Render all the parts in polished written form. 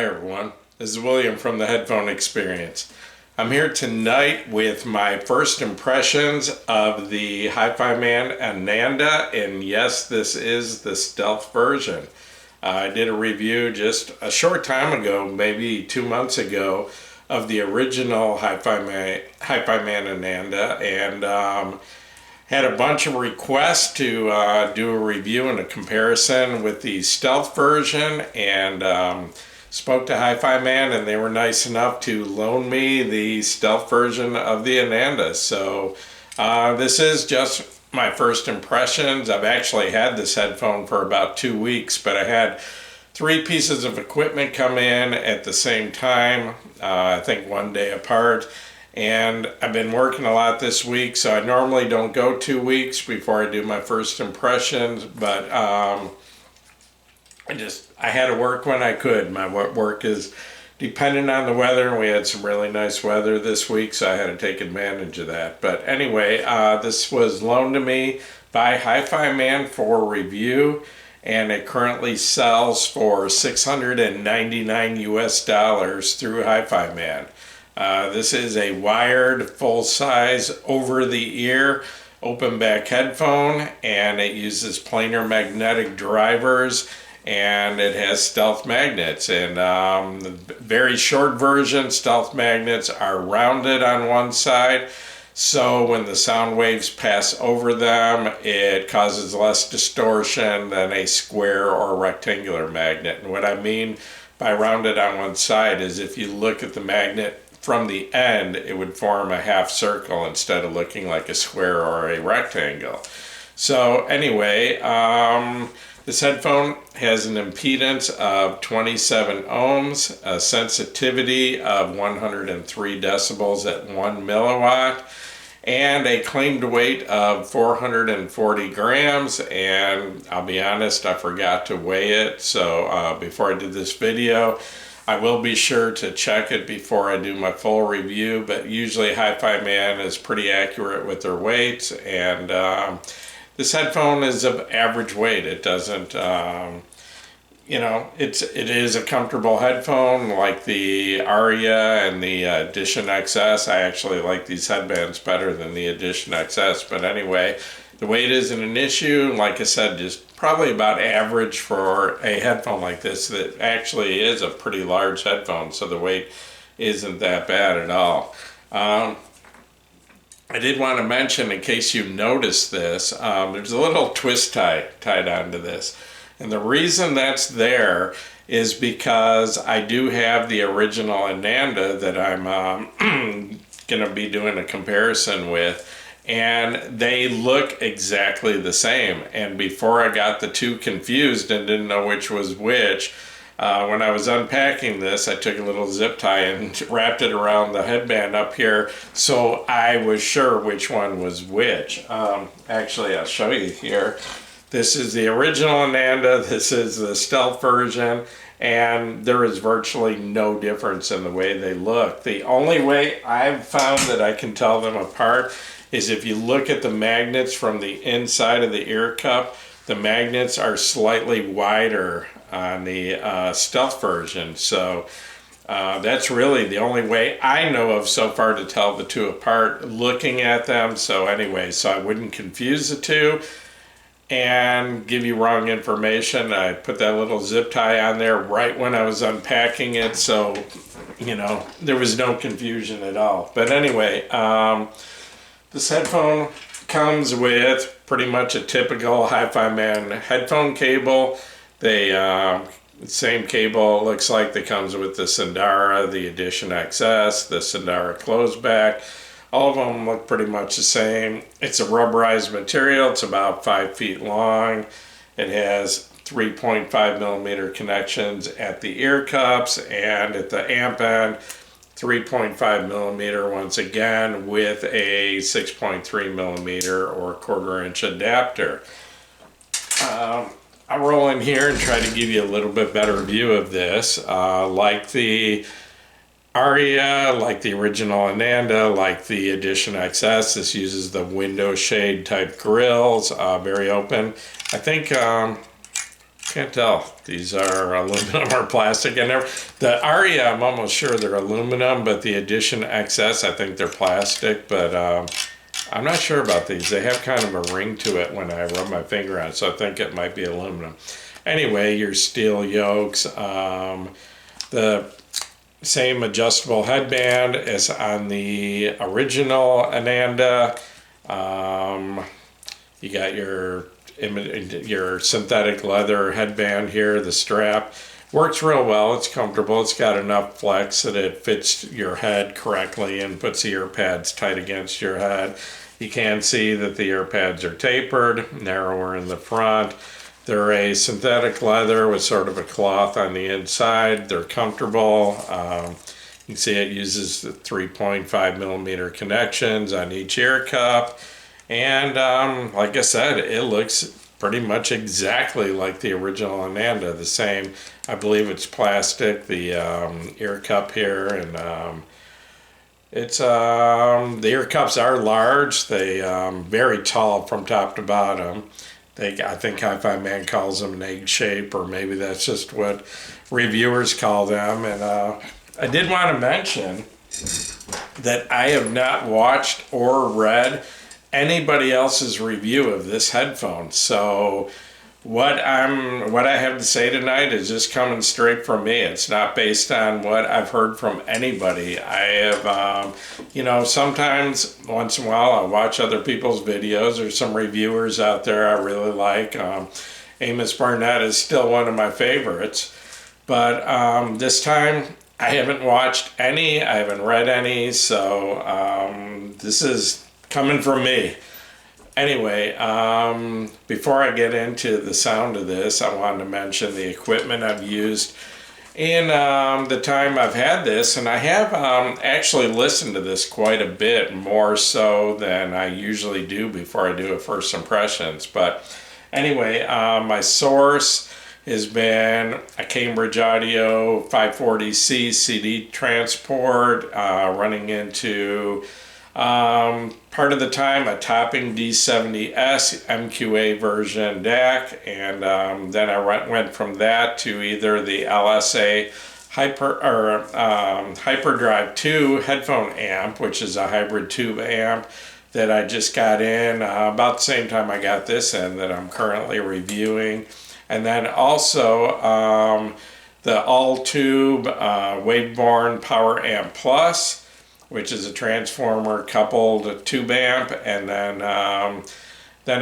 Hi everyone, this is William from the Headphone Experience. I'm here tonight with my first impressions of the Hifiman Ananda, and yes, this is the stealth version. I did a review just a short time ago, maybe 2 months ago, of the original Hifiman Ananda, and had a bunch of requests to do a review and a comparison with the stealth version, and spoke to Hifiman, and they were nice enough to loan me the stealth version of the Ananda. So this is just my first impressions. I've actually had this headphone for about 2 weeks, but I had 3 pieces of equipment come in at the same time, I think 1 day apart. And I've been working a lot this week, so I normally don't go 2 weeks before I do my first impressions, but I had to work when I could. My work is dependent on the weather, and we had some really nice weather this week, so I had to take advantage of that. But anyway, this was loaned to me by Hifiman for review, and it currently sells for $699 US through Hifiman. This is a wired, full-size, over-the-ear, open-back headphone, and it uses planar magnetic drivers, and it has stealth magnets. And the very short version, stealth magnets are rounded on one side, so when the sound waves pass over them, it causes less distortion than a square or rectangular magnet. And what I mean by rounded on one side is if you look at the magnet from the end, it would form a half circle instead of looking like a square or a rectangle. So anyway, this headphone has an impedance of 27 ohms, a sensitivity of 103 decibels at 1 milliwatt, and a claimed weight of 440 grams. And I'll be honest, I forgot to weigh it, so before I did this video, I will be sure to check it before I do my full review, but usually Hifiman is pretty accurate with their weights, and this headphone is of average weight. It doesn't, it is a comfortable headphone like the ARYA and the Edition XS. I actually like these headbands better than the Edition XS, but anyway, the weight isn't an issue. Like I said, just probably about average for a headphone like this that actually is a pretty large headphone, so the weight isn't that bad at all. I did want to mention, in case you noticed this, there's a little twist tie tied onto this. And the reason that's there is because I do have the original Ananda that I'm going to be doing a comparison with, and they look exactly the same. And before I got the two confused and didn't know which was which, when I was unpacking this, I took a little zip tie and wrapped it around the headband up here, so I was sure which one was which. Actually, I'll show you here. This is the original Ananda, this is the stealth version, and there is virtually no difference in the way they look. The only way I've found that I can tell them apart is if you look at the magnets from the inside of the ear cup. The magnets are slightly wider on the stealth version, so that's really the only way I know of so far to tell the two apart looking at them. So anyway, so I wouldn't confuse the two and give you wrong information. I put that little zip tie on there right when I was unpacking it, so there was no confusion at all. But anyway, this headphone comes with pretty much a typical Hifiman headphone cable. Same cable, looks like, that comes with the Sandara, the Edition XS, the Sandara closeback. All of them look pretty much the same. It's a rubberized material. It's about 5 feet long. It has 3.5 millimeter connections at the ear cups, and at the amp end, 3.5 millimeter once again, with a 6.3 millimeter or 1/4 inch adapter. I'll roll in here and try to give you a little bit better view of this. Like the ARYA, like the original Ananda, like the Edition XS, this uses the window shade type grills, very open. I think Can't tell. These are aluminum or plastic. And the ARYA, I'm almost sure they're aluminum, but the Edition XS, I think they're plastic. But I'm not sure about these. They have kind of a ring to it when I rub my finger on it, so I think it might be aluminum. Anyway, your steel yokes. The same adjustable headband as on the original Ananda. You got your synthetic leather headband here. The strap works real well. It's comfortable. It's got enough flex that it fits your head correctly and puts the ear pads tight against your head. You can see that the ear pads are tapered, narrower in the front. They're a synthetic leather with sort of a cloth on the inside. They're comfortable. You can see it uses the 3.5 millimeter connections on each ear cup. And like I said, it looks pretty much exactly like the original Ananda. The same, I believe it's plastic, the ear cup here. And it's the ear cups are large. They very tall from top to bottom. I think Hifiman calls them an egg shape, or maybe that's just what reviewers call them. And I did want to mention that I have not watched or read anybody else's review of this headphone. So what I have to say tonight is just coming straight from me. It's not based on what I've heard from anybody. I have, sometimes once in a while I'll watch other people's videos. There's some reviewers out there I really like. Amos Barnett is still one of my favorites. But this time I haven't watched any, I haven't read any, so this is coming from me. Anyway, before I get into the sound of this, I wanted to mention the equipment I've used in the time I've had this, and I have actually listened to this quite a bit, more so than I usually do before I do a first impressions. But anyway, my source has been a Cambridge Audio 540C CD transport running into part of the time a Topping D70S MQA version DAC, and then I went from that to either the LSA Hyperdrive 2 headphone amp, which is a hybrid tube amp that I just got in about the same time I got this in, that I'm currently reviewing. And then also the all-tube Waveborne Power Amp Plus, which is a transformer coupled tube amp. And then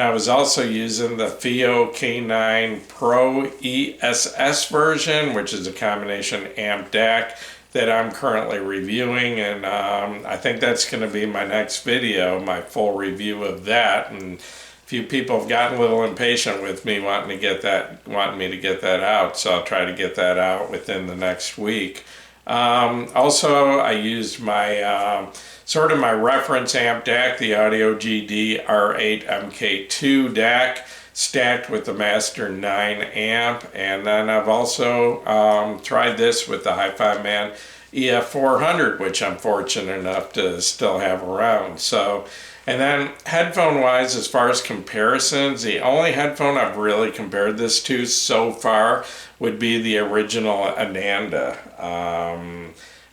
I was also using the FIO K9 Pro ESS version, which is a combination amp DAC that I'm currently reviewing. And I think that's going to be my next video, my full review of that. And a few people have gotten a little impatient with me wanting me to get that out, so I'll try to get that out within the next week. Also, I used my sort of my reference amp DAC, the Audio GD R8 MK2 DAC, stacked with the Master 9 amp, and then I've also tried this with the Hifiman EF400, which I'm fortunate enough to still have around. So, and then headphone wise, as far as comparisons, the only headphone I've really compared this to so far would be the original Ananda,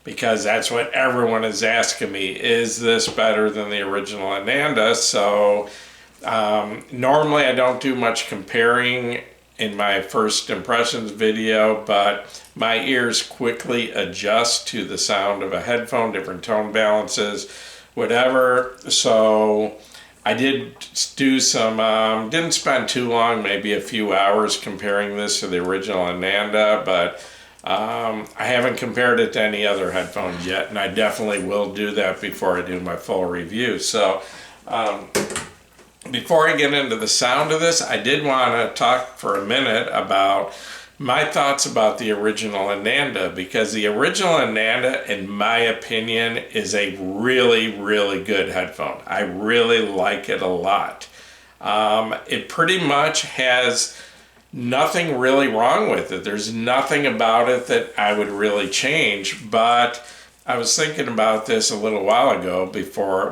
because that's what everyone is asking me, is this better than the original Ananda? So normally I don't do much comparing in my first impressions video, but my ears quickly adjust to the sound of a headphone, different tone balances, whatever. So I did do some, didn't spend too long, maybe a few hours comparing this to the original Ananda, but I haven't compared it to any other headphones yet, and I definitely will do that before I do my full review. So before I get into the sound of this, I did want to talk for a minute about my thoughts about the original Ananda, because the original Ananda, in my opinion, is a really, really good headphone. I really like it a lot. It pretty much has nothing really wrong with it. There's nothing about it that I would really change, but I was thinking about this a little while ago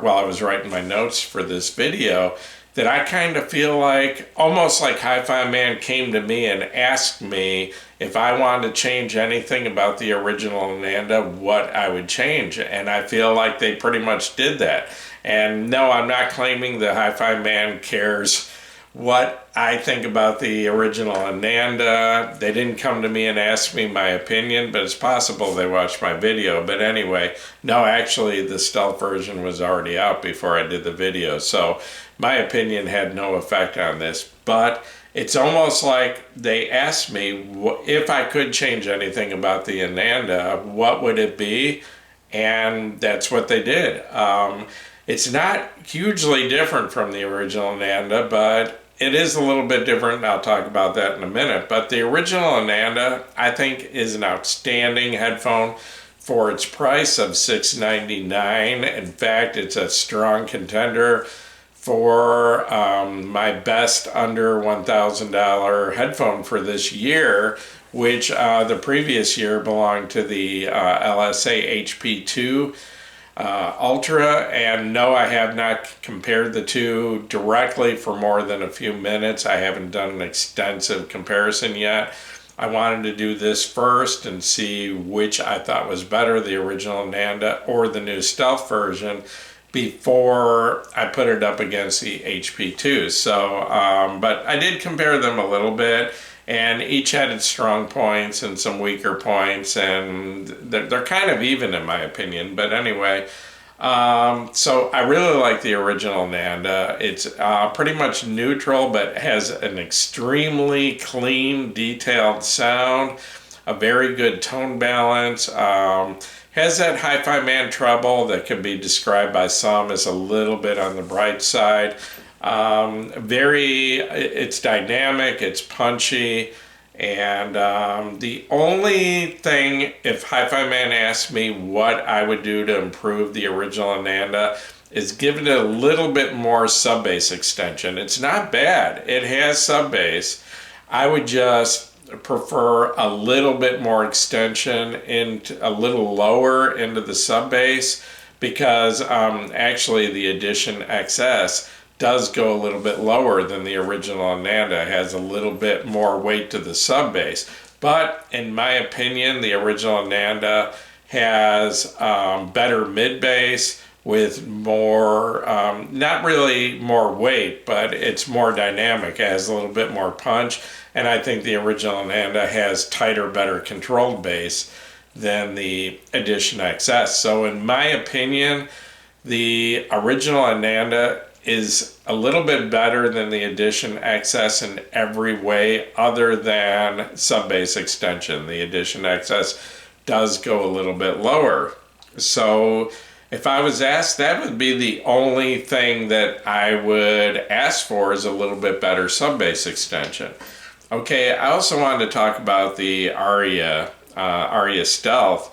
while I was writing my notes for this video, that I kind of feel like, almost like Hi-Fi Man came to me and asked me if I wanted to change anything about the original Ananda, what I would change. And I feel like they pretty much did that. And no, I'm not claiming that Hi-Fi Man cares what I think about the original Ananda. They didn't come to me and ask me my opinion, but it's possible they watched my video. But anyway, no, actually the Stealth version was already out before I did the video, so my opinion had no effect on this. But it's almost like they asked me if I could change anything about the Ananda, what would it be? And that's what they did. It's not hugely different from the original Ananda, but it is a little bit different, and I'll talk about that in a minute. But the original Ananda, I think, is an outstanding headphone for its price of $699. In fact, it's a strong contender for my best under $1,000 headphone for this year, which the previous year belonged to the LSA HP2 Ultra. And no, I have not compared the two directly for more than a few minutes. I haven't done an extensive comparison yet. I wanted to do this first and see which I thought was better, the original Ananda or the new Stealth version, before I put it up against the HP2. So, but I did compare them a little bit, and each had its strong points and some weaker points, and they're kind of even in my opinion. But anyway, so I really like the original Ananda. It's pretty much neutral, but has an extremely clean, detailed sound, a very good tone balance. Has that Hi-Fi Man treble that can be described by some as a little bit on the bright side. It's dynamic, it's punchy, and the only thing, if Hi-Fi Man asked me what I would do to improve the original Ananda, is give it a little bit more sub-bass extension. It's not bad, it has sub-bass. I would just prefer a little bit more extension, into a little lower into the sub bass, because actually the Edition XS does go a little bit lower than the original Ananda. It has a little bit more weight to the sub bass, but in my opinion the original Ananda has better mid bass with more, not really more weight, but it's more dynamic. It has a little bit more punch. And I think the original Ananda has tighter, better controlled bass than the Edition XS. So in my opinion, the original Ananda is a little bit better than the Edition XS in every way other than sub-bass extension. The Edition XS does go a little bit lower. So if I was asked, that would be the only thing that I would ask for, is a little bit better sub-bass extension. Okay, I also wanted to talk about the ARYA Stealth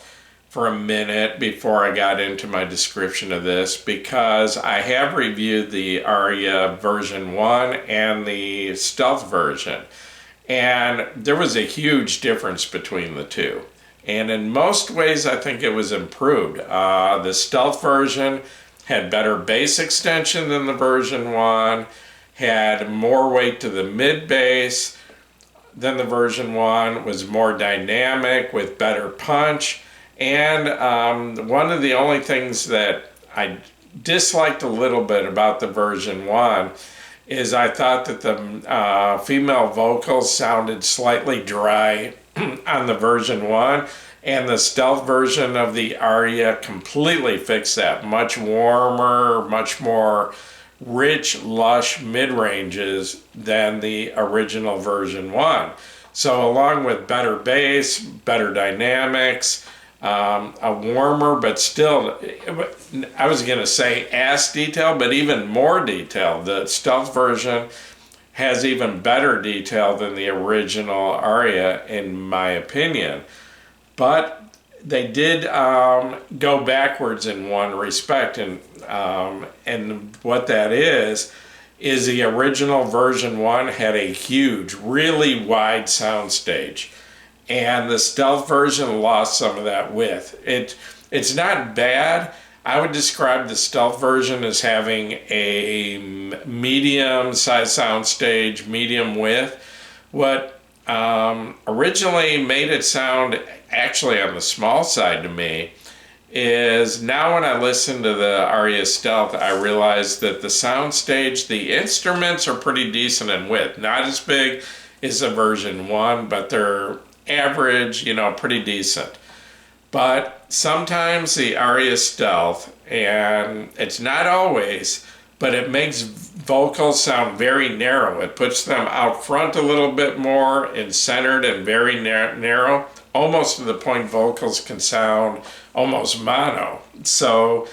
for a minute before I got into my description of this, because I have reviewed the ARYA version 1 and the Stealth version, and there was a huge difference between the two. And in most ways, I think it was improved. The Stealth version had better bass extension than the version 1, had more weight to the mid bass than the version 1, was more dynamic with better punch. And one of the only things that I disliked a little bit about the version 1 is I thought that the female vocals sounded slightly dry on the version 1, and the Stealth version of the ARYA completely fixed that. Much warmer, much more rich, lush mid-ranges than the original version 1. So along with better bass, better dynamics, a warmer but still, I was going to say ass detail, but even more detail. The Stealth version has even better detail than the original ARYA in my opinion. But they did go backwards in one respect, and what that is the original version 1 had a huge, really wide sound stage, and the Stealth version lost some of that width. It's not bad. I would describe the Stealth version as having a medium size soundstage, medium width. What originally made it sound actually on the small side to me is now when I listen to the ARYA Stealth, I realize that the soundstage, the instruments are pretty decent in width. Not as big as a version 1, but they're average, pretty decent. But sometimes the ARYA Stealth, and it's not always, but it makes vocals sound very narrow. It puts them out front a little bit more and centered and very narrow, almost to the point vocals can sound almost mono. So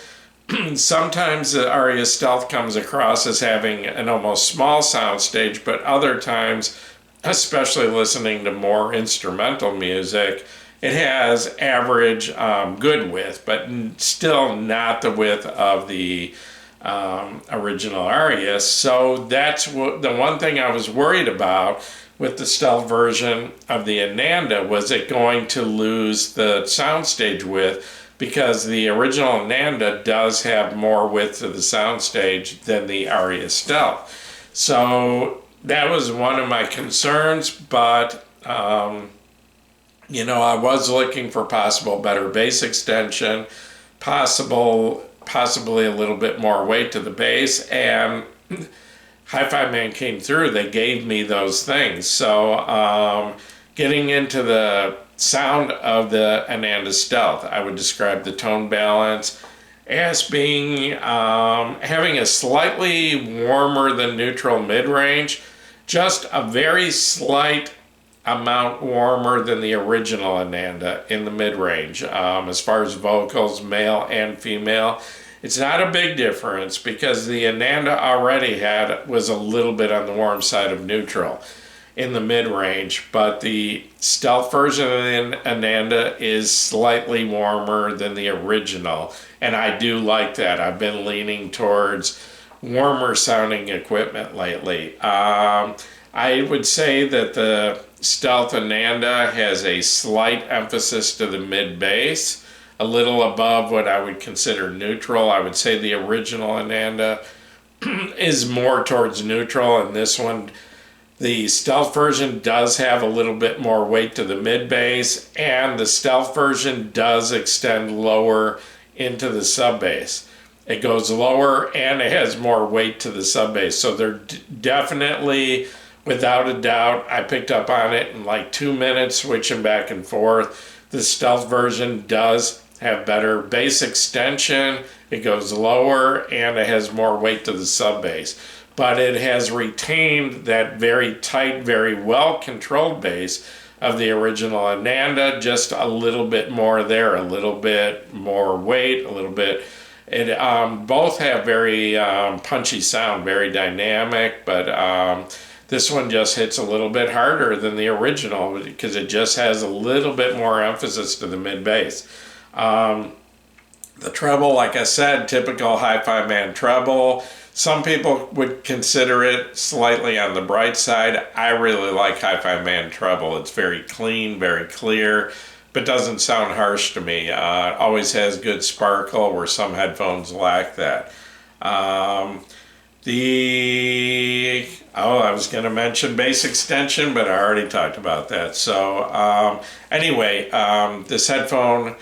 sometimes the ARYA Stealth comes across as having an almost small soundstage, but other times, especially listening to more instrumental music, it has average good width, but still not the width of the original ARYA. So that's the one thing I was worried about with the Stealth version of the Ananda, was it going to lose the soundstage width, because the original Ananda does have more width to the soundstage than the ARYA Stealth. So that was one of my concerns, but I was looking for possible better bass extension, possibly a little bit more weight to the bass, and Hifiman came through. They gave me those things. So getting into the sound of the Ananda Stealth, I would describe the tone balance as being having a slightly warmer than neutral mid-range, just a very slight amount warmer than the original Ananda in the mid-range. As far as vocals, male and female, it's not a big difference, because the Ananda already was a little bit on the warm side of neutral in the mid-range, but the Stealth version of the Ananda is slightly warmer than the original, and I do like that. I've been leaning towards warmer sounding equipment lately. I would say that the Stealth Ananda has a slight emphasis to the mid bass, a little above what I would consider neutral. I would say the original Ananda is more towards neutral, and this one, the Stealth version, does have a little bit more weight to the mid bass, and the Stealth version does extend lower into the sub bass. It goes lower and it has more weight to the sub bass. So they're definitely, without a doubt, I picked up on it in like 2 minutes switching back and forth. The Stealth version does have better bass extension, it goes lower, and it has more weight to the sub bass. But it has retained that very tight, very well controlled bass of the original Ananda, just a little bit more there, a little bit more weight, a little bit. Both have very punchy sound, very dynamic, but this one just hits a little bit harder than the original because it just has a little bit more emphasis to the mid bass. The treble, like I said, typical Hifiman treble. Some people would consider it slightly on the bright side. I really like Hifiman treble. It's very clean, very clear, but doesn't sound harsh to me. It always has good sparkle where some headphones lack that. I was going to mention bass extension, but I already talked about that. So anyway, this headphone,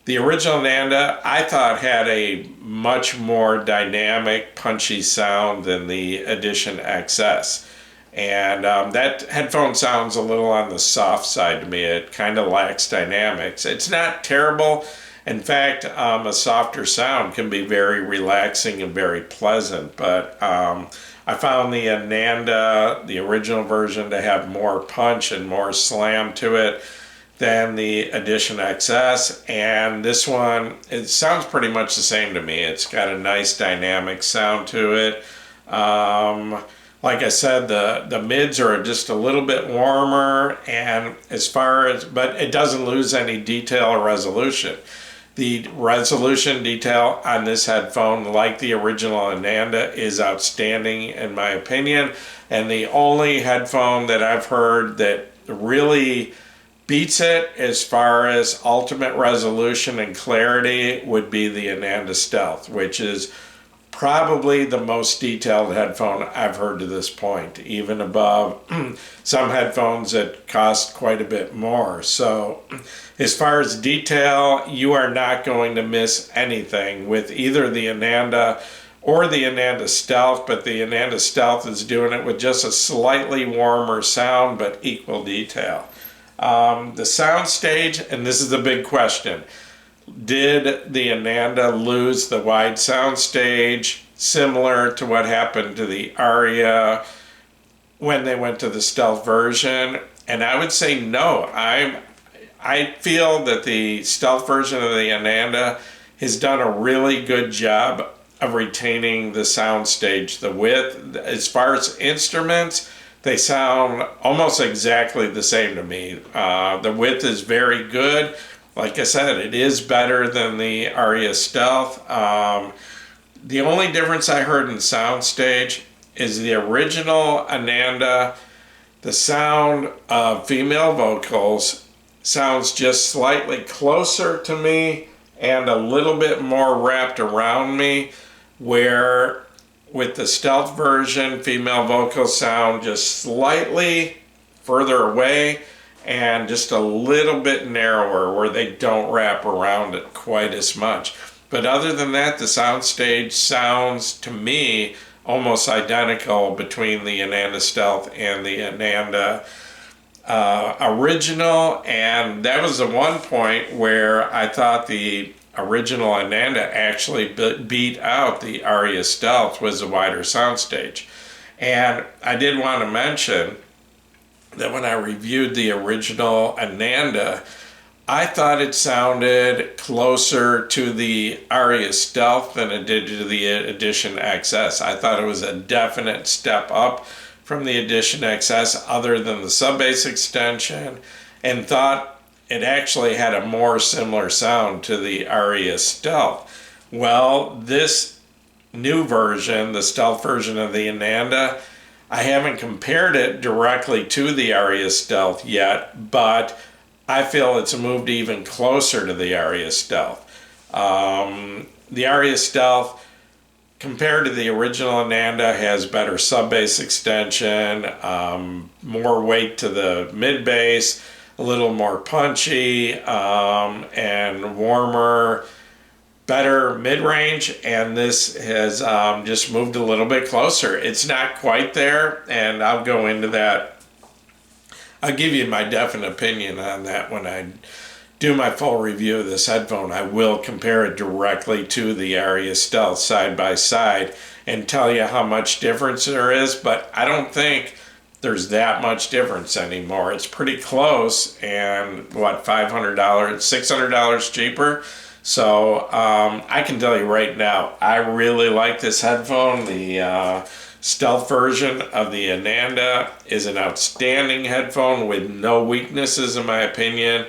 the original Ananda, I thought had a much more dynamic, punchy sound than the Edition XS. And that headphone sounds a little on the soft side to me. It kind of lacks dynamics. It's not terrible. In fact, a softer sound can be very relaxing and very pleasant. But I found the Ananda, the original version, to have more punch and more slam to it than the Edition XS, and this one, it sounds pretty much the same to me. It's got a nice dynamic sound to it. Like I said, the mids are just a little bit warmer, and but it doesn't lose any detail or resolution. The resolution detail on this headphone, like the original Ananda, is outstanding in my opinion, and the only headphone that I've heard that really Beats it as far as ultimate resolution and clarity would be the Ananda Stealth, which is probably the most detailed headphone I've heard to this point, even above some headphones that cost quite a bit more. So as far as detail, you are not going to miss anything with either the Ananda or the Ananda Stealth, but the Ananda Stealth is doing it with just a slightly warmer sound but equal detail. The sound stage, and this is the big question, did the Ananda lose the wide sound stage similar to what happened to the ARYA when they went to the Stealth version? And I would say no. I feel that the Stealth version of the Ananda has done a really good job of retaining the sound stage, the width. As far as instruments, they sound almost exactly the same to me. The width is very good. Like I said, it is better than the ARYA Stealth. The only difference I heard in soundstage is the original Ananda, the sound of female vocals sounds just slightly closer to me and a little bit more wrapped around me, where with the Stealth version, female vocals sound just slightly further away and just a little bit narrower, where they don't wrap around it quite as much. But other than that, the soundstage sounds to me almost identical between the Ananda Stealth and the Ananda original. And that was the one point where I thought the original Ananda actually beat out the ARYA Stealth, was a wider soundstage. And I did want to mention that when I reviewed the original Ananda, I thought it sounded closer to the ARYA Stealth than it did to the Edition XS. I thought it was a definite step up from the Edition XS other than the sub-bass extension, and thought it actually had a more similar sound to the ARYA Stealth. Well, this new version, the Stealth version of the Ananda, I haven't compared it directly to the ARYA Stealth yet, but I feel it's moved even closer to the ARYA Stealth. The ARYA Stealth, compared to the original Ananda, has better sub-bass extension, more weight to the mid-bass, a little more punchy, and warmer, better mid-range, and this has just moved a little bit closer. It's not quite there, and I'll go into that. I'll give you my definite opinion on that when I do my full review of this headphone. I will compare it directly to the ARYA Stealth side by side and tell you how much difference there is, but I don't think there's that much difference anymore. It's pretty close, and what, $500, $600 cheaper. So I can tell you right now, I really like this headphone. The Stealth version of the Ananda is an outstanding headphone with no weaknesses in my opinion,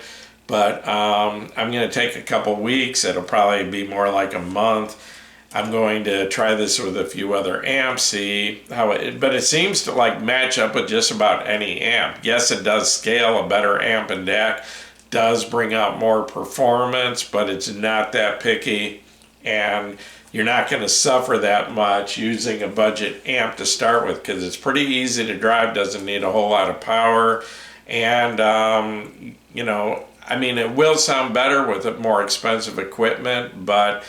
but I'm going to take a couple weeks. It'll probably be more like a month. I'm going to try this with a few other amps, see how but it seems to like match up with just about any amp. Yes, it does scale. A better amp and DAC does bring out more performance, but it's not that picky, and you're not going to suffer that much using a budget amp to start with, because it's pretty easy to drive, doesn't need a whole lot of power, and you know, I mean, it will sound better with more expensive equipment, but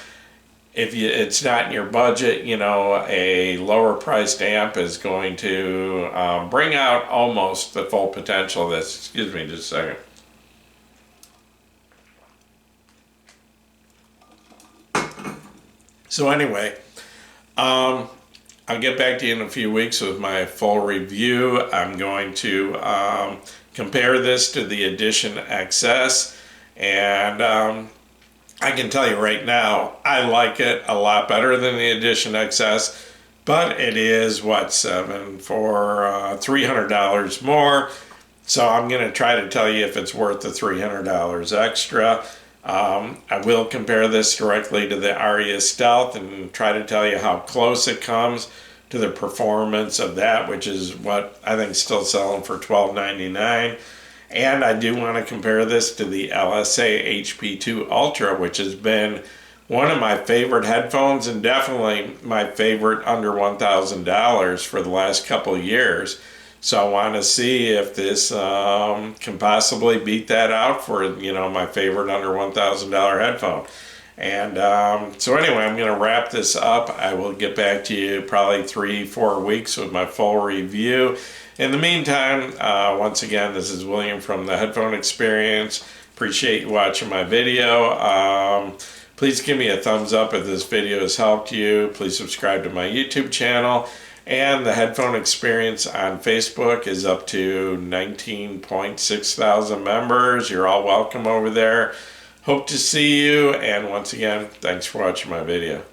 if it's not in your budget, you know, a lower priced amp is going to bring out almost the full potential of this. Excuse me just a second. So anyway, I'll get back to you in a few weeks with my full review. I'm going to compare this to the Edition XS, and I can tell you right now, I like it a lot better than the Edition XS, but it is, what, $300 more. So I'm going to try to tell you if it's worth the $300 extra. I will compare this directly to the ARYA Stealth and try to tell you how close it comes to the performance of that, which is what I think is still selling for $12.99. And I do want to compare this to the LSA HP2 Ultra, which has been one of my favorite headphones and definitely my favorite under $1,000 for the last couple of years. So I want to see if this can possibly beat that out for, you know, my favorite under $1,000 headphone. And so anyway, I'm going to wrap this up. I will get back to you probably 3-4 weeks with my full review. In the meantime, once again, this is William from the Headphone Experience. Appreciate you watching my video. Please give me a thumbs up if this video has helped you. Please subscribe to my YouTube channel. And the Headphone Experience on Facebook is up to 19.6 thousand members. You're all welcome over there. Hope to see you, and once again, thanks for watching my video.